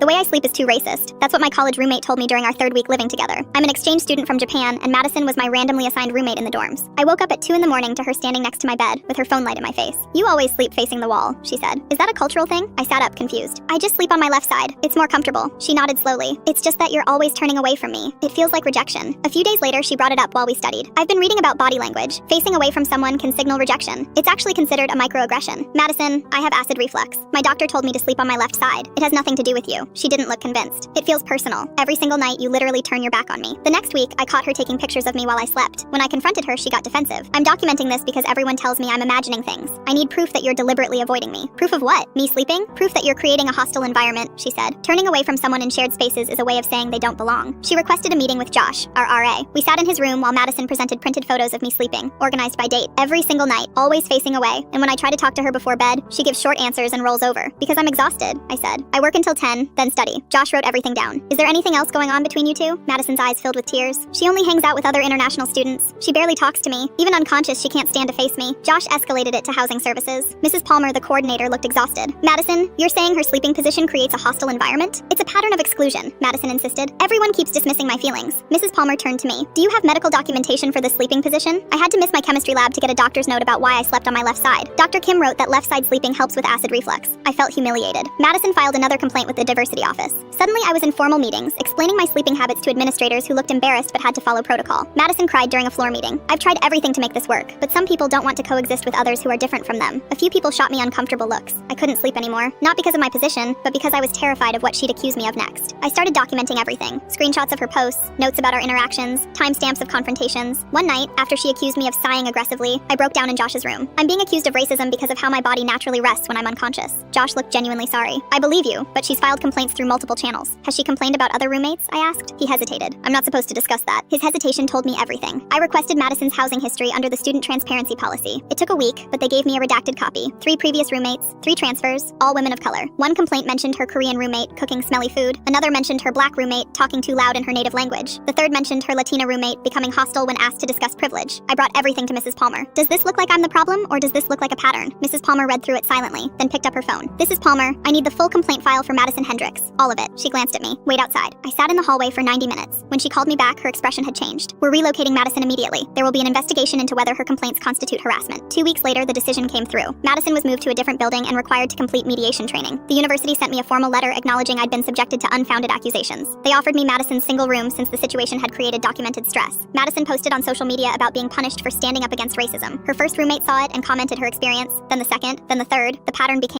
The way I sleep is too racist. That's what my college roommate told me during our third week living together. I'm an exchange student from Japan, and Madison was my randomly assigned roommate in the dorms. I woke up at 2 in the morning to her standing next to my bed with her phone light in my face. You always sleep facing the wall, she said. Is that a cultural thing? I sat up, confused. I just sleep on my left side. It's more comfortable. She nodded slowly. It's just that you're always turning away from me. It feels like rejection. A few days later, she brought it up while we studied. I've been reading about body language. Facing away from someone can signal rejection. It's actually considered a microaggression. Madison, I have acid reflux. My doctor told me to sleep on my left side. It has nothing to do with you. She didn't look convinced. It feels personal. Every single night, you literally turn your back on me. The next week, I caught her taking pictures of me while I slept. When I confronted her, she got defensive. I'm documenting this because everyone tells me I'm imagining things. I need proof that you're deliberately avoiding me. Proof of what? Me sleeping? Proof that you're creating a hostile environment, she said. Turning away from someone in shared spaces is a way of saying they don't belong. She requested a meeting with Josh, our RA. We sat in his room while Madison presented printed photos of me sleeping, organized by date, every single night, always facing away. And when I try to talk to her before bed, she gives short answers and rolls over. Because I'm exhausted, I said. I work until 10, then study. Josh wrote everything down. Is there anything else going on between you two? Madison's eyes filled with tears. She only hangs out with other international students. She barely talks to me. Even unconscious, she can't stand to face me. Josh escalated it to housing services. Mrs. Palmer, the coordinator, looked exhausted. Madison, you're saying her sleeping position creates a hostile environment? It's a pattern of exclusion, Madison insisted. Everyone keeps dismissing my feelings. Mrs. Palmer turned to me. Do you have medical documentation for the sleeping position? I had to miss my chemistry lab to get a doctor's note about why I slept on my left side. Dr. Kim wrote that left side sleeping helps with acid reflux. I felt humiliated. Madison filed another complaint with the diversity office. Suddenly, I was in formal meetings, explaining my sleeping habits to administrators who looked embarrassed but had to follow protocol. Madison cried during a floor meeting. I've tried everything to make this work, but some people don't want to coexist with others who are different from them. A few people shot me uncomfortable looks. I couldn't sleep anymore, not because of my position, but because I was terrified of what she'd accuse me of next. I started documenting everything. Screenshots of her posts, notes about our interactions, timestamps of confrontations. One night, after she accused me of sighing aggressively, I broke down in Josh's room. I'm being accused of racism because of how my body naturally rests when I'm unconscious. Josh looked genuinely sorry. I believe you, but she's filed complaints through multiple channels. Has she complained about other roommates? I asked. He hesitated. I'm not supposed to discuss that. His hesitation told me everything. I requested Madison's housing history under the student transparency policy. It took a week, but they gave me a redacted copy. 3 previous roommates, 3 transfers, all women of color. One complaint mentioned her Korean roommate cooking smelly food. Another mentioned her black roommate talking too loud in her native language. The third mentioned her Latina roommate becoming hostile when asked to discuss privilege. I brought everything to Mrs. Palmer. Does this look like I'm the problem, or does this look like a pattern? Mrs. Palmer read through it silently, then picked up her phone. This is Palmer. I need the full complaint file for Madison Hendricks. All of it. She glanced at me. Wait outside. I sat in the hallway for 90 minutes. When she called me back, her expression had changed. We're relocating Madison immediately. There will be an investigation into whether her complaints constitute harassment. 2 weeks later, the decision came through. Madison was moved to a different building and required to complete mediation training. The university sent me a formal letter acknowledging I'd been subjected to unfounded accusations. They offered me Madison's single room since the situation had created documented stress. Madison posted on social media about being punished for standing up against racism. Her first roommate saw it and commented her experience, then the second, then the third. The pattern became